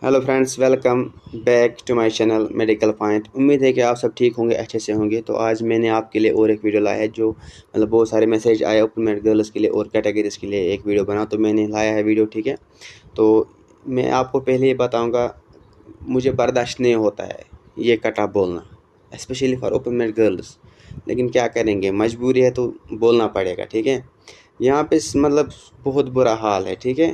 Hello friends, welcome back to my channel medical point. उम्मीद है कि आप सब ठीक होंगे, अच्छे से होंगे। तो आज मैंने आपके लिए और एक वीडियो लाया है जो बहुत सारे मैसेज आए ओपन मेरिट गर्ल्स के लिए और कैटेगरीज के लिए एक वीडियो बना, तो मैंने लाया है वीडियो। ठीक है, तो मैं आपको पहले ये बताऊँगा, मुझे बर्दाश्त नहीं होता है ये कटा बोलना, specially for open merit girls. लेकिन क्या करेंगे, मजबूरी है तो बोलना पड़ेगा। ठीक है, यहाँ पे बहुत बुरा हाल है। ठीक है,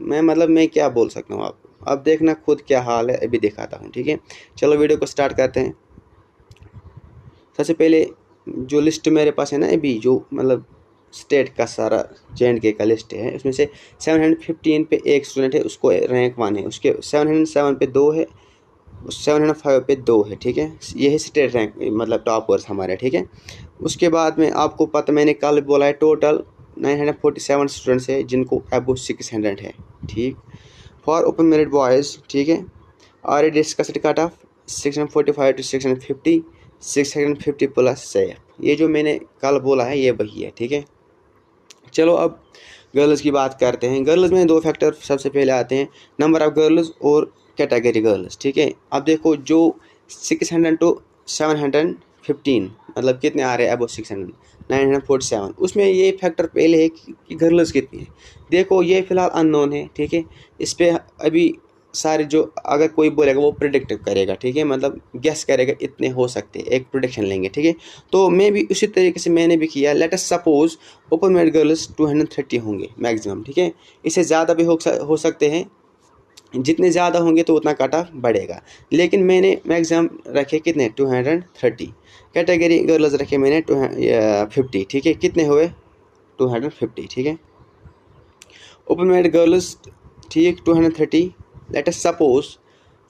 मैं क्या बोल सकता हूँ आपको, अब देखना खुद क्या हाल है, अभी दिखाता हूँ। ठीक है, चलो वीडियो को स्टार्ट करते हैं। सबसे पहले जो लिस्ट मेरे पास है ना, अभी जो स्टेट का सारा J&K का लिस्ट है, उसमें से 715 पे एक स्टूडेंट है, उसको रैंक 1 है, उसके 707 पे 2 है, 705 पे 2 है। ठीक है, ये है स्टेट रैंक टॉपर्स हमारे। ठीक है, उसके बाद में आपको पता, मैंने कल बोला है, टोटल 947 स्टूडेंट्स है जिनको अबव 600 है। ठीक, फॉर ओपन मेरिट बॉयज़। ठीक है, are discussed cut off 645 to 650, 650 plus safe. ये जो मैंने कल बोला है ये वही है। ठीक है, चलो अब गर्ल्स की बात करते हैं। गर्ल्स में दो फैक्टर सबसे पहले आते हैं, नंबर ऑफ़ गर्ल्स और कैटेगरी गर्ल्स। ठीक है, अब देखो जो 600 to 715 कितने आ रहे हैं, अबव 600 947, उसमें ये फैक्टर पहले है कि गर्ल्स कितनी है। देखो ये फ़िलहाल अननोन है। ठीक है, इस पर अभी सारे जो अगर कोई बोलेगा वो प्रिडिक्ट करेगा। ठीक है, गेस करेगा इतने हो सकते हैं, एक प्रोडिक्शन लेंगे। ठीक है, तो मैं भी उसी तरीके से मैंने भी किया। Let us suppose open merit girls 230 होंगे मैक्सिमम। ठीक है, इससे ज़्यादा भी हो सकते हैं, जितने ज़्यादा होंगे तो उतना कट ऑफ बढ़ेगा। लेकिन मैंने मैक्सिमम रखे कितने, 230। कैटेगरी गर्ल्स रखे मैंने 50। ठीक है, कितने हुए, 250। ठीक है, ओपन मेरिट गर्ल्स, ठीक, 230। Let us suppose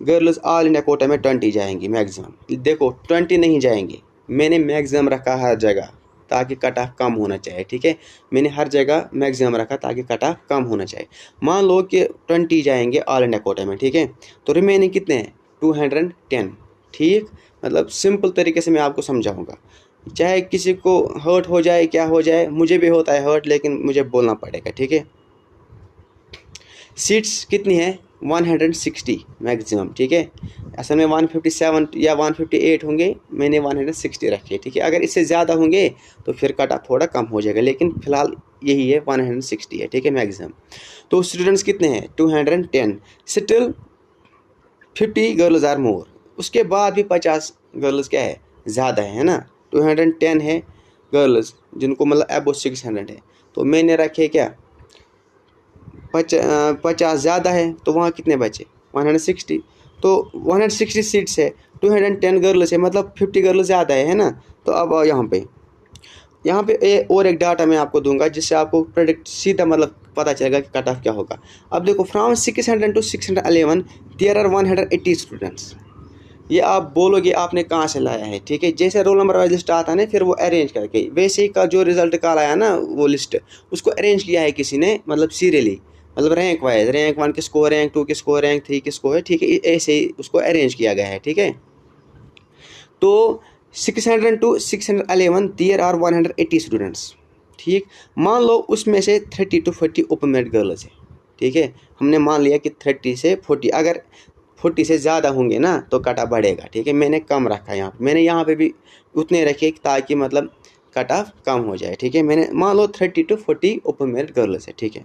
girls all India quota में 20 जाएंगी मैक्सिमम। देखो 20 नहीं जाएंगे, मैंने मैक्सिमम रखा हर जगह ताकि कट ऑफ कम होना चाहिए। ठीक है, मैंने हर जगह मैक्सिमम रखा ताकि कट ऑफ कम होना चाहिए। मान लो कि 20 जाएंगे ऑल इंडिया कोटा में। ठीक है, तो रिमेनिंग कितने हैं, 210। ठीक, सिंपल तरीके से मैं आपको समझाऊंगा, चाहे किसी को हर्ट हो जाए, क्या हो जाए, मुझे भी होता है हर्ट, लेकिन मुझे बोलना पड़ेगा। ठीक है, सीट्स कितनी है, 160 मैक्सिमम। ठीक है, असल में 157 या 158 होंगे, मैंने 160 रखे। ठीक है, अगर इससे ज़्यादा होंगे तो फिर कट ऑफ थोड़ा कम हो जाएगा, लेकिन फ़िलहाल यही है, 160 है। ठीक है, मैक्सिमम। तो स्टूडेंट्स कितने हैं, 210। स्टिल 50 गर्ल्स आर मोर, उसके बाद भी 50 गर्ल्स क्या है, ज़्यादा है ना। 210 है गर्ल्स जिनको अबव 600 है, तो मैंने रखे क्या, 50 ज़्यादा है, तो वहाँ कितने बचे, 160। तो 160 सीट्स है, 210 गर्ल्स है, 50 गर्ल्स ज़्यादा है ना। तो अब यहाँ पे और एक डाटा मैं आपको दूंगा जिससे आपको प्रेडिक्ट सीधा पता चलेगा कि कट ऑफ क्या होगा। अब देखो from 600 to 611 there are 180 students. ये आप बोलोगे आपने कहाँ से लाया है। ठीक है, जैसे रोल नंबर वाइज लिस्ट आता है ना, फिर वो अरेंज करके, वैसे ही का जो रिजल्ट कल आया ना, वो लिस्ट उसको अरेंज किया है किसी ने, सीरियली, रैंक वाइज, रैंक 1 किसको, रैंक 2 किसको, रैंक 3 किसको है। ठीक है, ऐसे ही उसको अरेंज किया गया है। ठीक है, तो 600 to 611 देयर आर 180 स्टूडेंट्स। ठीक, मान लो उसमें से 30 to 40 ओपन मेरिट गर्ल्स है। ठीक है, हमने मान लिया कि 30 से 40, अगर 40 से ज़्यादा होंगे ना तो कट ऑफ बढ़ेगा। ठीक है, मैंने कम रखा है यहाँ पे, मैंने यहाँ पे भी उतने रखे ताकि कट ऑफ कम हो जाए। ठीक है, मैंने मान लो 30 to 40 ओपन मेरिट गर्ल्स है। ठीक है,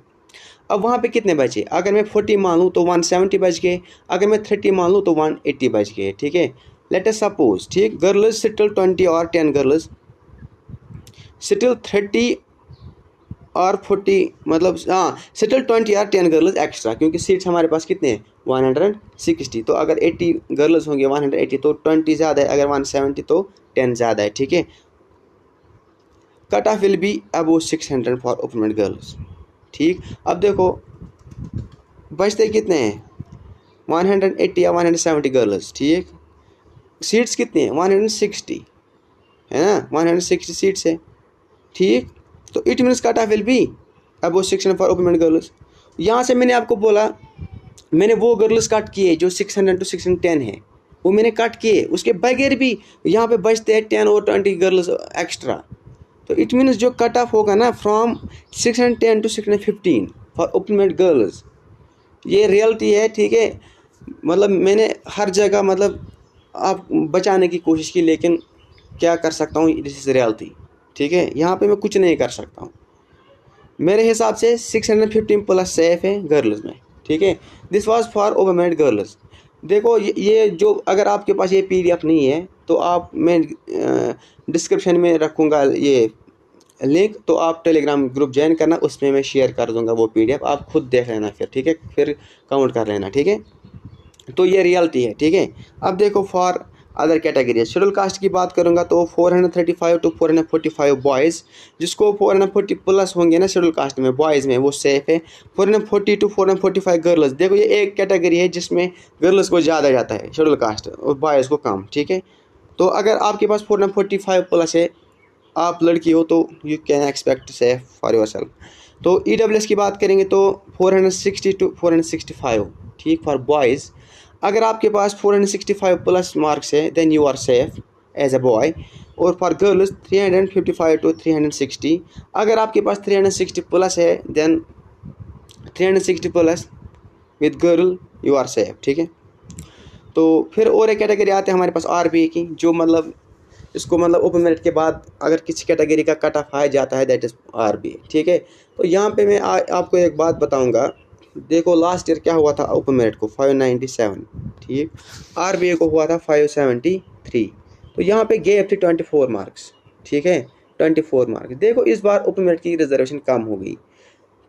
अब वहाँ पे कितने बचे, अगर मैं 40 मान लूँ तो 170 बच गए, अगर मैं 30 मान लूँ तो 180 बच गए। ठीक है, लेट अस सपोज, ठीक, गर्ल्स स्टिल 20 और 10 गर्ल्स, स्टिल 30 और 40, स्टिल 20 और 10 गर्ल्स एक्स्ट्रा, क्योंकि सीट्स हमारे पास कितने हैं, 160। तो अगर 80 गर्ल्स होंगे 180, तो 20 ज़्यादा है, अगर 170 तो 10 ज़्यादा है। ठीक है, cut off will be above 600 for open merit girls. ठीक, अब देखो बचते कितने हैं, 180 या 170 गर्ल्स। ठीक, सीट्स कितनी है, 160 है ना, 160 सीट्स है। ठीक, तो it means cut off will be above 600 for open merit girls. यहाँ से मैंने आपको बोला, मैंने वो गर्ल्स कट किए जो 600 to 610 है, वो मैंने कट किए, उसके बगैर भी यहाँ पे बचते हैं 10 और 20 गर्ल्स एक्स्ट्रा। तो इट मीन्स जो कट ऑफ होगा ना, from 610 to 615 for open merit girls, ये रियलिटी है। ठीक है, मतलब मैंने हर जगह मतलब आप बचाने की कोशिश की, लेकिन क्या कर सकता हूँ, दिस इज़ रियलिटी। ठीक है, यहाँ पे मैं कुछ नहीं कर सकता हूँ। मेरे हिसाब से 615 प्लस सेफ है गर्ल्स में। ठीक है, this was for over married girls. देखो ये जो, अगर आपके पास ये PDF नहीं है तो आप, मैं डिस्क्रिप्शन में रखूँगा ये लिंक, तो आप टेलीग्राम ग्रुप ज्वाइन करना, उसमें मैं शेयर कर दूंगा वो PDF, आप खुद देख लेना फिर। ठीक है, फिर काउंट कर लेना। ठीक है, तो ये रियलिटी है। ठीक है, अब देखो for other categories schedule caste की बात करूंगा तो 435 टू 445 बॉयज़, जिसको 440 प्लस होंगे ना शेड्यूल कास्ट में बॉयज़ में, वो सेफ है। 440 टू 445 गर्ल्स, देखो ये एक कैटेगरी है जिसमें गर्ल्स को ज़्यादा जाता है शेड्यूल कास्ट और बॉयज़ को कम। ठीक है, तो अगर आपके पास 445 प्लस है, आप लड़की हो, तो you can expect safe for your self. तो EWS की बात करेंगे तो 460 टू 465, ठीक, फॉर बॉयज़। अगर आपके पास 465 प्लस मार्क्स है then you are safe as a boy. और फॉर गर्ल्स 355 टू 360, अगर आपके पास 360 प्लस है then 360 plus with girl you are safe. ठीक है, तो फिर और एक कैटेगरी आते हैं हमारे पास RBA की, जो मतलब इसको मतलब ओपन मेरिट के बाद अगर किसी कैटेगरी का कट ऑफ आ जाता है, दैट इज़ RBA। ठीक है, तो यहाँ पे मैं आपको एक बात बताऊँगा। देखो लास्ट ईयर क्या हुआ था ओपन मेरिट को 597, ठीक, RBA को हुआ था 573, तो यहाँ पे गैप थी 24 मार्क्स। ठीक है, 24 मार्क्स। देखो इस बार ओपन मेरिट की रिजर्वेशन कम हो गई।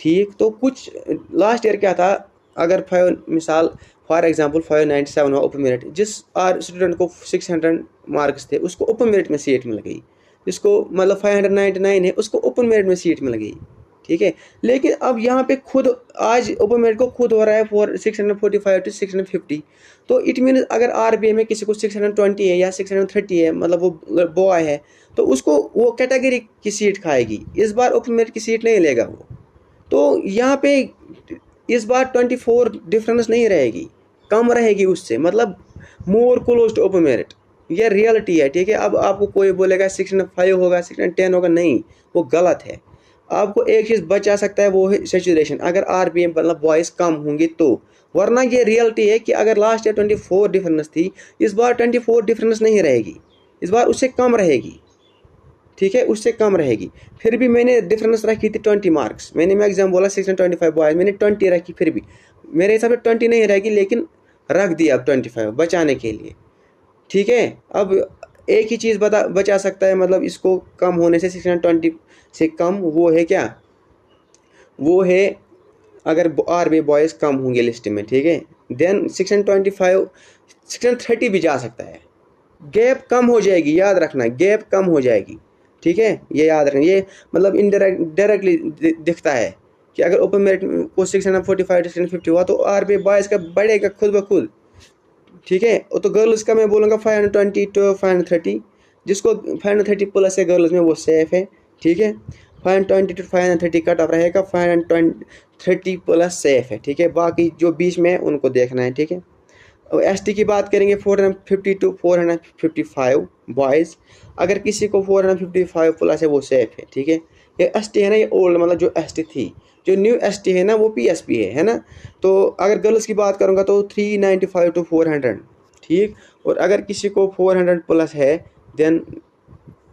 ठीक, तो कुछ लास्ट ईयर क्या था, अगर 5 मिसाल फॉर एग्जांपल 597 हुआ ओपन मेरिट, जिस स्टूडेंट को 600 मार्क्स थे उसको ओपन मेरिट में सीट मिल गई, जिसको मतलब 599 है उसको ओपन मेरिट में सीट मिल गई। ठीक है, लेकिन अब यहाँ पे खुद आज ओपन मेरिट को खुद हो रहा है 645 टू 650, तो इट मीन अगर RBA में किसी को 620 है या 630 है, मतलब वो बॉय है, तो उसको वो कैटेगरी की सीट खाएगी, इस बार ओपन मेरिट की सीट नहीं लेगा वो। तो यहाँ पे इस बार 24 डिफरेंस नहीं रहेगी, कम रहेगी उससे, मतलब more close to open merit. ये रियलिटी है। ठीक है, अब आपको कोई बोलेगा 605 होगा 610 होगा, नहीं, वो गलत है। आपको एक चीज़ बचा सकता है, वो है सैचुरेशन, अगर RBA मतलब बॉयज़ कम होंगे तो, वरना ये रियलिटी है कि अगर लास्ट ईयर 24 डिफरेंस थी, इस बार 24 डिफरेंस नहीं रहेगी, इस बार उससे कम रहेगी। ठीक है, उससे कम रहेगी। फिर भी मैंने डिफरेंस रखी थी 20 मार्क्स, मैंने मैक्सिमम बोला 625 बॉयज, मैंने 20 रखी, फिर भी मेरे हिसाब से 20 नहीं रहेगी, लेकिन रख दिया अब 25 बचाने के लिए। ठीक है, अब एक ही चीज़ बचा सकता है, मतलब इसको कम होने से 620 से कम, वो है क्या, वो है अगर RBA बॉयज़ कम होंगे लिस्ट में। ठीक है, देन 625 630 भी जा सकता है, गैप कम हो जाएगी, याद रखना गैप कम हो जाएगी। ठीक है, ये याद रखना, ये मतलब डायरेक्टली दिखता है कि अगर ओपन मेरिट को 645 to 650 हुआ तो RBA बॉयज़ का बढ़ेगा खुद ब खुद। ठीक है, तो गर्ल्स का मैं बोलूँगा 520 to 530, जिसको 530 प्लस है गर्ल्स में वो सेफ है। ठीक है, 520 to 530 कट ऑफ रहेगा, 530 प्लस सेफ है। ठीक है, बाकी जो बीच में है उनको देखना है। ठीक है, और ST की बात करेंगे 450 टू 455 बॉयज़, अगर किसी को 455 प्लस है वो सेफ है। ठीक है, ये ST है ना, ये ओल्ड मतलब जो ST थी, जो न्यू ST है ना वो PSP है ना। तो अगर गर्ल्स की बात करूँगा तो 395 टू 400। ठीक, और अगर किसी को 400 प्लस है देन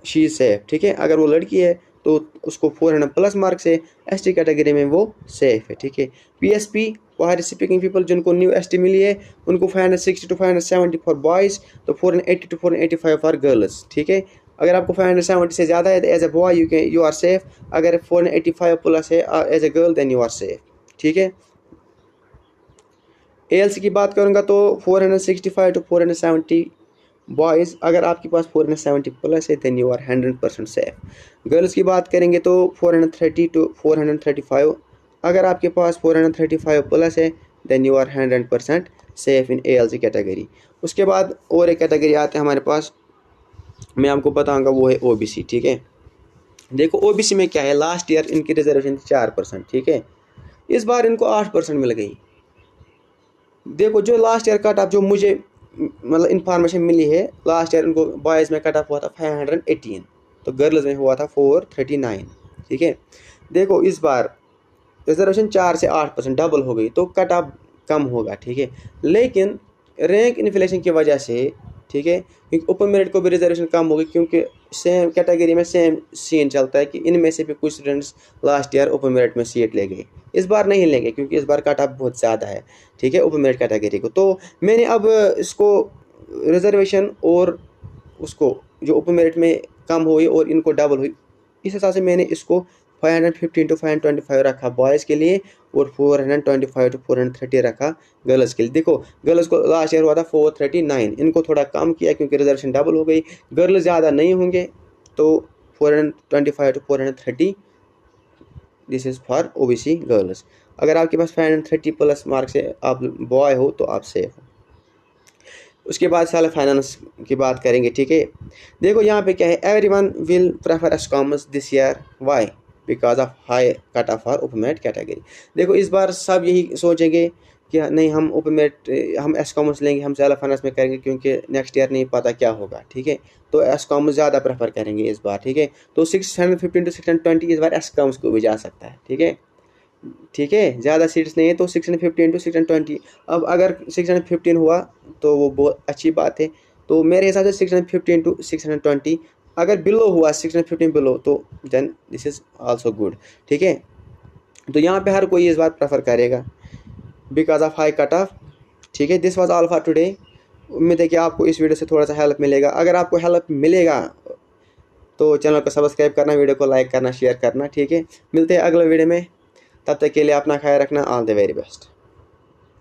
शी इज़ सेफ। ठीक है, अगर वो लड़की है तो उसको 400 प्लस मार्क्स है, ST कैटेगरी में वो सेफ है। ठीक है, PSP बाहर स्पीकिंग पीपल जिनको न्यू ST मिली है उनको 560 टू 570 फॉर बॉयज़, तो 480 टू 485 फॉर गर्ल्स। ठीक है, अगर आपको 570 से ज़्यादा है तो as a boy you are safe, अगर 485 प्लस है as a girl then you are safe. ठीक है, ALC की बात करूँगा तो 465 टू 470 बॉयज़, अगर आपके पास 470 प्लस है then you are 100% safe. Girls की बात करेंगे तो 430 टू 435, अगर आपके पास 435 प्लस है then you are 100% safe in ALC category. उसके बाद और एक कैटेगरी आते हैं हमारे पास, मैं आपको बताऊंगा, वो है OBC। ठीक है, देखो OBC में क्या है, लास्ट ईयर इनकी रिजर्वेशन थी 4%। ठीक है, इस बार इनको 8% मिल गई। देखो जो लास्ट ईयर कट ऑफ जो मुझे मतलब इन्फॉर्मेशन मिली है, लास्ट ईयर इनको बॉयज़ में कट ऑफ हुआ था 518, तो गर्ल्स में हुआ था 439। ठीक है, देखो इस बार रिजर्वेशन 4 से 8% डबल हो गई, तो कट ऑफ कम होगा, ठीक है। लेकिन रैंक इन्फ्लेशन की वजह से, ठीक है, क्योंकि ओपन मेरिट को भी रिजर्वेशन कम होगी, क्योंकि सेम कैटेगरी में सेम सीन चलता है कि इनमें से भी कुछ students last year open merit में सीट ले गए, इस बार नहीं लेंगे क्योंकि इस बार कट ऑफ बहुत ज़्यादा है, ठीक है, ओपन मेरिट कैटेगरी को। तो मैंने अब इसको रिजर्वेशन और उसको जो ओपन मेरिट में कम हुई और इनको डबल हुई, इस हिसाब से मैंने इसको 515 to 525 रखा बॉयज़ के लिए और 425 to 430 रखा गर्ल्स के लिए। देखो गर्ल्स को लास्ट ईयर हुआ था 439, इनको थोड़ा कम किया क्योंकि रिजर्वेशन डबल हो गई। गर्ल्स ज़्यादा नहीं होंगे तो 425 to 430 this is for OBC girls. अगर आपके पास 530 प्लस मार्क्स है, आप बॉय हो, तो आप सेफ हो। उसके बाद साल फाइनेंस की बात करेंगे, ठीक है। देखो यहाँ पे क्या है, everyone will prefer S commerce this year, why? Because of high cut of for open merit category. देखो इस बार सब यही सोचेंगे कि नहीं, हम ओपन मेरिट, हम एस कॉमर्स लेंगे, हम सेल्फ फाइनेंस में करेंगे, क्योंकि नेक्स्ट ईयर नहीं पता क्या होगा, ठीक है। तो एस कॉमर्स ज़्यादा प्रेफर करेंगे इस बार, ठीक है। तो 615 to 620 इस बार एस कॉमर्स को भी जा सकता है, ठीक है, ठीक है। ज़्यादा सीट्स नहीं है तो 615 to 620। अब अगर 615 हुआ तो वो बहुत अच्छी बात है। तो मेरे हिसाब से 615 to 620, अगर बिलो हुआ 615 बिलो, तो then this is also good, ठीक है। तो यहाँ पे हर कोई इस बार प्रेफर करेगा because of high cut off, ठीक है। This was all for today. उम्मीद है कि आपको इस वीडियो से थोड़ा सा हेल्प मिलेगा। अगर आपको हेल्प मिलेगा तो चैनल को सब्सक्राइब करना, वीडियो को लाइक करना, शेयर करना, ठीक है। मिलते हैं अगले वीडियो में, तब तक के लिए अपना ख्याल रखना। All the very best.